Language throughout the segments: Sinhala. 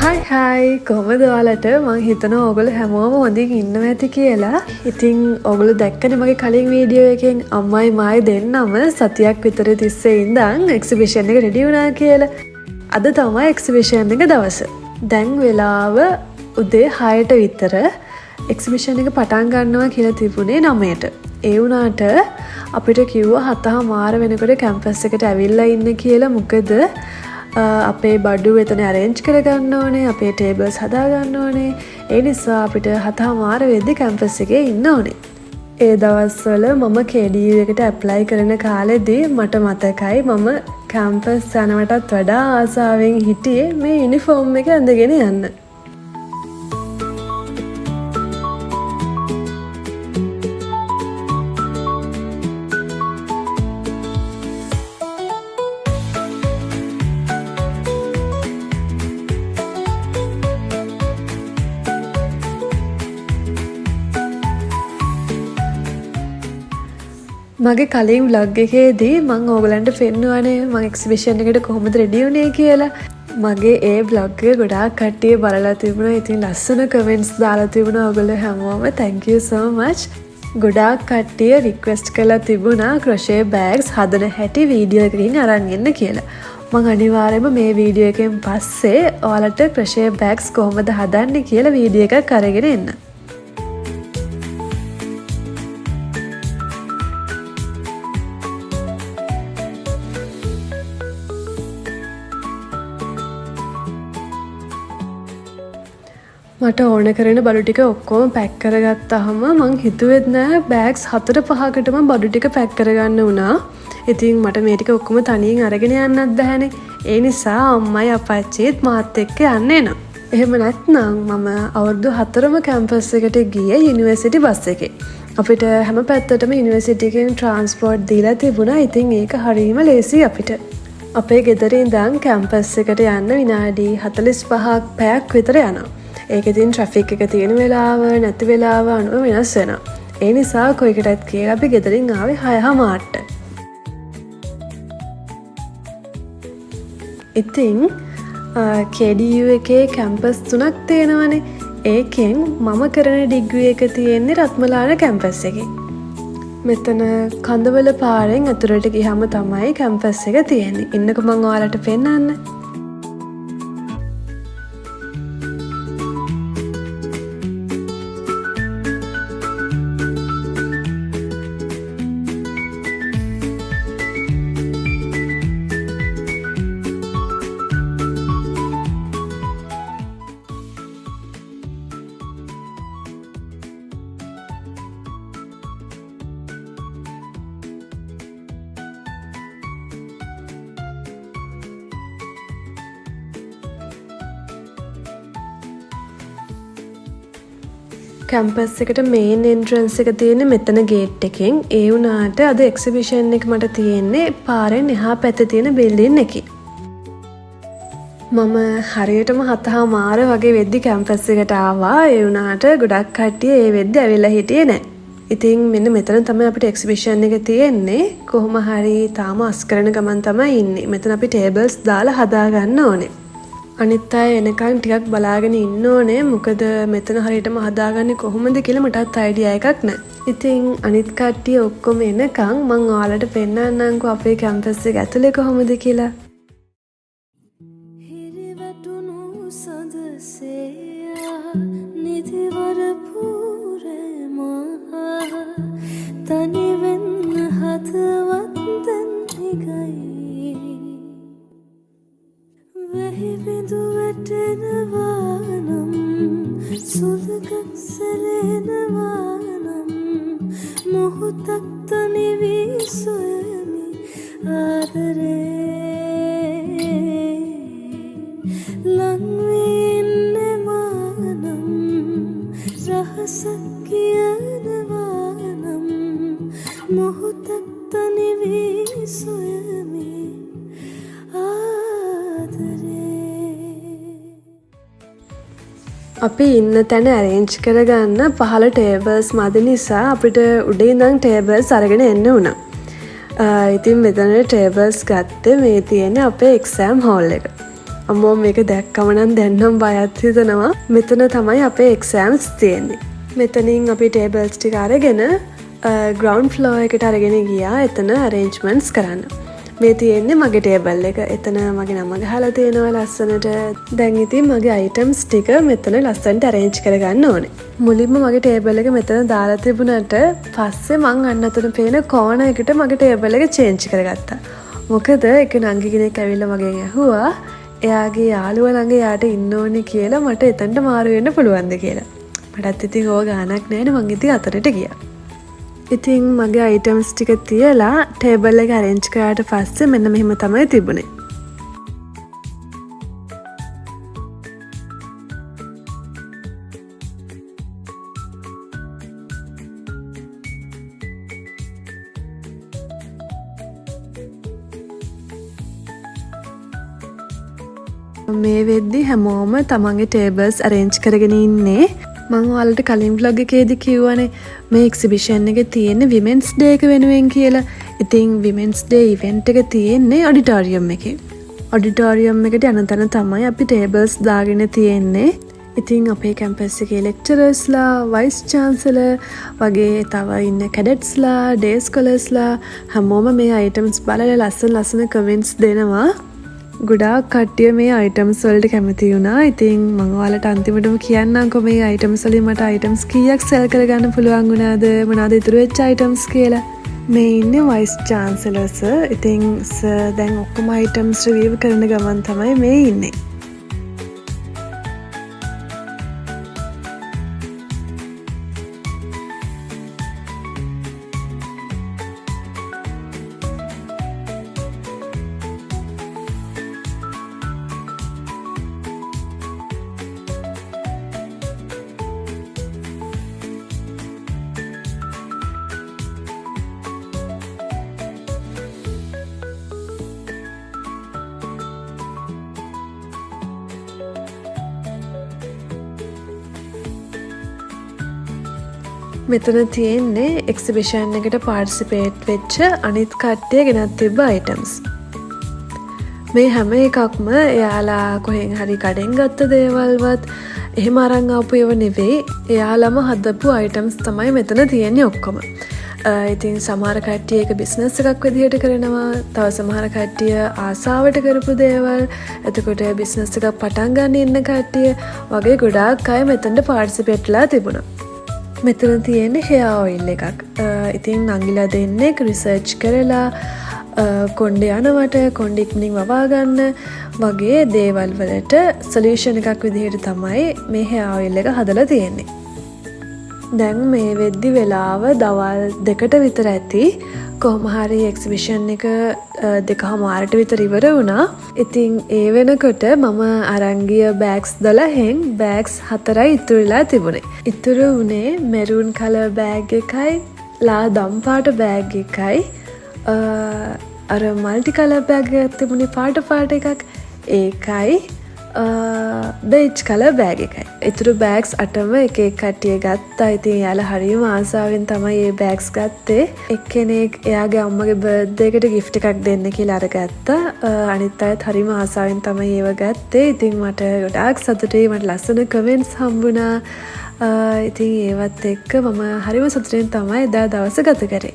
හයි කොහොමද ඔයාලට මං හිතනවා ඔයගොල්ලෝ හැමෝම හොඳින් ඉන්නවා ඇති කියලා. ඉතින් ඔයගොල්ලෝ දැක්කනේ මගේ කලින් වීඩියෝ එකෙන් අම්මයි මායි දෙන්නම සතියක් විතර තිස්සේ ඉඳන් එක්සිබිෂන් එක රෙඩි වුණා කියලා. අද තමයි එක්සිබිෂන් එක දවස. දැන් වෙලාව උදේ 6ට විතර. එක්සිබිෂන් එක පටන් ගන්නවා කියලා තිබුණේ 9ට. ඒ වුණාට අපිට කිව්වා 7:00 වෙනකොට කැම්පස් එකට ඇවිල්ලා ඉන්න කියලා. මොකද අපේ බඩු එතන අරේන්ජ් කරගන්න ඕනේ, අපේ ටේබල්ස් හදාගන්න ඕනේ. ඒ නිසා අපිට 7:00 වෙද්දි කැම්පස් එකේ ඉන්න ඕනේ. ඒ දවස්වල මම KDU එකට ඇප්ලයි කරන කාලෙදී මට මතකයි මම කැම්පස් යනවටත් වඩා ආසාවෙන් හිටියේ මේ යුනිෆෝම් එක ඇඳගෙන යන්න. මගේ කලින් ව්ලොග් එකේදී මම ඕගලන්ට පෙන්නුවානේ මම එක්සිබිෂන් එකට කොහොමද රෙඩි වුණේ කියලා. මගේ ඒ ව්ලොග් එක ගොඩාක් කට්ටිය බලලා තිබුණා. ඉතින් ලස්සන කමෙන්ට්ස් දාලා තිබුණා ඔයගොල්ලෝ හැමෝම. thank you so much. ගොඩාක් කට්ටිය රික්වෙස්ට් කරලා තිබුණා ක්‍රොෂේ බෑග්ස් හදන හැටි වීඩියෝ එකකින් අරන් එන්න කියලා. මම අනිවාර්යයෙන්ම මේ වීඩියෝ එකෙන් පස්සේ ඔයාලට ක්‍රොෂේ බෑග්ස් කොහොමද හදන්නේ කියලා වීඩියෝ එකක් අරගෙන එන්න. මට ඕන කරන බඩු ටික ඔක්කොම පැක් කරගත්තාම මං හිතුවෙත් නෑ බෑග්ස් 4-5කටම බඩු ටික පැක් කරගන්න වුණා. ඉතින් මට මේ ටික ඔක්කොම තනියෙන් අරගෙන යන්නත් බැහැනේ. ඒ නිසා අම්මයි අපච්චිත් මාත් එක්ක යන්න එනවා. එහෙම නැත්නම් මම අවුරුදු 4ම කැම්පස් එකට ගියේ යුනිවර්සිටි බස් එකේ. අපිට හැම පැත්තටම යුනිවර්සිටි එකෙන් ට්‍රාන්ස්පෝර්ට් දීලා තිබුණා. ඉතින් ඒක හරියම ලේසි අපිට. අපේ ගෙදරින් ඉඳන් කැම්පස් එකට යන්න විනාඩි 45ක් පැයක් විතර යනවා. ඒක ඉතින් ට්‍රැෆික් එක තියෙන වෙලාව නැති වෙලාව අනුව වෙනස් වෙනවා. ඒ නිසා කොයිකටත් කියලා අපි ගෙදරින් ආවේ 6:00ට. ඉතින් KDU එකේ කැම්පස් 3ක් තියෙනවනේ. ඒකෙන් මම කරන ඩිග්‍රී එක තියෙන්නේ රත්මලාන කැම්පස් එකේ. මෙතන කඳවල පාරෙන් අතුරට ගියාම තමයි කැම්පස් එක තියෙන්නේ. ඉන්නකො මම ඔයාලට පෙන්නන්න. කැම්පස් එකට මේන් එන්ට්‍රන්ස් එක තියෙන්නේ මෙතන ගේට් එකෙන්. ඒ වුණාට අද එක්සිබිෂන් එක මට තියෙන්නේ පාරෙන් එහා පැත්තේ තියෙන බිල්ඩින් එකේ. මම හරියටම 7:00 වගේ වෙද්දි කැම්පස් එකට ආවා. ඒ වුණාට ගොඩක් කට්ටිය ඒ වෙද්දි ඇවිල්ලා හිටියේ නැහැ. ඉතින් මෙන්න මෙතන තමයි අපිට එක්සිබිෂන් එක තියෙන්නේ. කොහොම හරි තාම අස් කරන ගමන් තමයි ඉන්නේ. මෙතන අපි ටේබල්ස් දාලා හදා ගන්න ඕනේ. අනිත් අය එනකන් ටිකක් බලාගෙන ඉන්න ඕනේ. මොකද මෙතන හරියටම හදාගන්නේ කොහොමද කියලා මටත් අයිඩියා එකක් නැහැ. ඉතින් අනිත් කට්ටිය ඔක්කොම එනකන් මම ඔයාලට පෙන්නන්නම්කෝ අපේ කැම්පස් එක ඇතුලේ කොහොමද කියලා. අපි ඉන්න තැන arrange කරගන්න පහළ tables මදි නිසා අපිට උඩින් ඉඳන් tables අරගෙන එන්න වුණා. ඉතින් මෙතන tables ගත්තේ මේ තියෙන්නේ අපේ exam hall එක. අම්මෝ මේක දැක්කම නම් දැන්නම් බයත් හිතෙනවා. මෙතන තමයි අපේ එක්සෑම්ස් තියෙන්නේ. මෙතනින් අපි ටේබල්ස් ටික අරගෙන ග්‍රවුන්ඩ් ෆ්ලෝර් එකට අරගෙන ගියා එතන අරේන්ජ්මන්ට්ස් කරන්න. මේ තියෙන්නේ මගේ ටේබල් එක. එතන මගේ නම ගහලා තියෙනවා ලස්සනට. දැන් ඉතින් මගේ අයිටම්ස් ටික මෙතන ලස්සනට අරේන්ජ් කරගන්න ඕනේ. මුලින්ම මගේ ටේබල් එක මෙතන දාලා තිබුණාට පස්සේ මං අන්න අතන පේන කෝනර් එකට මගේ ටේබල් එක චේන්ජ් කරගත්තා. මොකද එක නංගි කෙනෙක් ඇවිල්ලා මගෙන් ඇහුවා එයාගේ යාළුවා ළඟ යාට ඉන්න ඕනේ කියලා මට එතනට මාරු වෙන්න පුළුවන්ද කියලා. මටත් ඉතින් ඕක ගානක් නැහැ නේ මං ඉතින් අතනට ගියා. ඉතින් මගේ අයිටම්ස් ටික තියලා ටේබල් එක අරේන්ජ් කරාට පස්සේ මෙන්න මෙහෙම තමයි තිබුණේ. මේ වෙද්දි හැමෝම තමන්ගේ ටේබල්ස් අරේන්ජ් කරගෙන ඉන්නේ. මං ඔයාලට කලින් vlog එකේදී කිව්වනේ මේ එක්සිබිෂන් එකේ තියෙන විමෙන්ස් ඩේ එක වෙනුවෙන් කියලා. ඉතින් විමෙන්ස් ඩේ ඉවෙන්ට් එක තියෙන්නේ ඔඩිටෝරියම් එකේ. ඔඩිටෝරියම් එකට යන තැන තමයි අපි ටේබල්ස් දාගෙන තියෙන්නේ. ඉතින් අපේ කැම්පස් එකේ ලෙක්චරර්ස්ලා, වයිස් චාන්සලර් වගේ තව ඉන්න කැඩට්ස්ලා, ඩේ ස්කෝලර්ස්ලා හැමෝම මේ අයිටම්ස් බලලා ලස්සන කමෙන්ට්ස් දෙනවා. ගොඩාක් කට්ටිය මේ අයිටම්ස් වලට කැමති වුණා. ඉතින් මම ඔයාලට අන්තිමටම කියන්නම්කෝ මේ අයිටම්ස් වලින් මට අයිටම්ස් කීයක් සෙල් කරගන්න පුළුවන් වුණාද, මොනවාද ඉතුරු වෙච්ච අයිටම්ස් කියලා. මේ ඉන්නේ වයිස් චාන්සලර් සර්. ඉතින් සර් දැන් ඔක්කොම අයිටම්ස් රිවිව් කරන ගමන් තමයි මේ ඉන්නේ. මෙතන තියෙන්නේ එක්සිබිෂන් එකට පාර්ටිසිපේට් වෙච්ච අනිත් කට්ටිය ගෙනත් තිබ්බ අයිටම්ස්. මේ හැම එකක්ම එයාලා කොහෙන් හරි කඩෙන් ගත්ත දේවල්වත් එහෙම අරන් ආපු ඒවා නෙවෙයි. එයාලම හදපු අයිටම්ස් තමයි මෙතන තියෙන්නේ ඔක්කොම. ඉතින් සමහර කට්ටිය ඒක බිස්නස් එකක් විදිහට කරනවා. තව සමහර කට්ටිය ආසාවට කරපු දේවල්. එතකොට බිස්නස් එකක් පටන් ගන්න ඉන්න කට්ටිය වගේ ගොඩාක් අය මෙතනට පාර්ටිසිපේට්ලා තිබුණා. මෙතන තියෙන්නේ හෙයා ඔයිල් එකක්. ඉතින් නංගිලා දෙන්නෙක් රිසර්ච් කරලා කොණ්ඩේ යනවට කොණ්ඩේ ඉක්මනින් වවා ගන්න වගේ දේවල් වලට සොලියුෂන් එකක් විදිහට තමයි මේ හෙයා ඔයිල් එක හදලා තියෙන්නේ. දැන් මේ වෙද්දි වෙලාව දවල් 2ට විතර ඇති. කොහොම හරි එක්සිබිෂන් එක 2:00ට විතර ඉවර වුණා. ඉතින් ඒ වෙනකොට මම අරන් ගිය බෑග්ස් 12න් බෑග්ස් 4යි ඉතුරුලා තිබුණේ. ඉතුරු වුණේ මෙරූන් කලර් බෑග් එකයි, ලා දම් පාට බෑග් එකයි, අර මල්ටි කලර් බෑග් එකක් තිබුණේ පාට එකක් ඒකයි, බේජ් කලර් බෑග් එකයි. ඉතුරු බෑග්ස් 8ම එක කට්ටිය ගත්තා. ඉතින් එයාලා හරියම ආසාවෙන් තමයි මේ බෑග්ස් ගත්තේ. එක්කෙනෙක් එයාගේ අම්මගේ බර්ත්ඩේ එකට gift එකක් දෙන්න කියලා අරගත්තා. අනිත් අයත් හරියම ආසාවෙන් තමයි ඒව ගත්තේ. ඉතින් මට ගොඩාක් සතුටුයි. මට ලස්සන කමෙන්ට්ස් හම්බුණා. ඉතින් ඒවත් එක්ක මම හරියම සතුටින් තමයි එදා දවස ගත කරේ.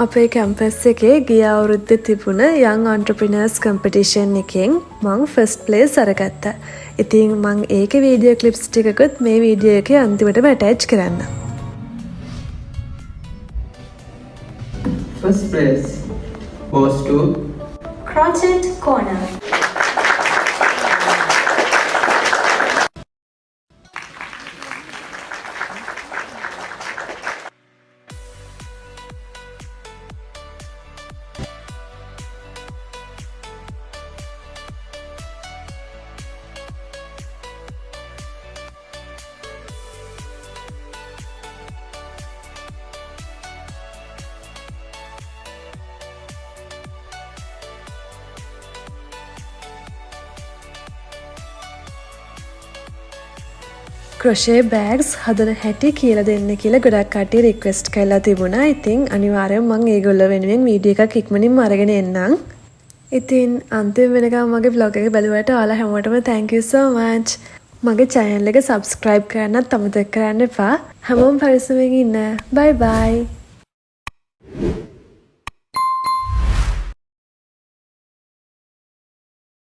අපේ කැම්පස් එකේ ගිය අවුරුද්දේ තිබුණ young entrepreneurs competition එකෙන් මං first place අරගත්තා. ඉතින් මං ඒකේ වීඩියෝ ක්ලිප්ස් ටිකකුත් මේ වීඩියෝ එකේ අන්තිමටම attach කරන්න. First place goes to Crochet Corner. Crochet bags හදන හැටි කියලා දෙන්න කියලා ගොඩක් කට්ටිය රික්වෙස්ට් කරලා තිබුණා. ඉතින් අනිවාර්යයෙන් මම ඒගොල්ලෝ වෙනුවෙන් වීඩියෝ එකක් ඉක්මනින්ම අරගෙන එන්නම්. ඉතින් අන්තිම වෙනකම් මගේ vlog එක බලුවට ඔයාලා හැමෝටම thank you so much. මගේ channel එක subscribe කරන්නත් අමතක කරන්න එපා. හැමෝම පරිස්සමෙන් ඉන්න. bye bye.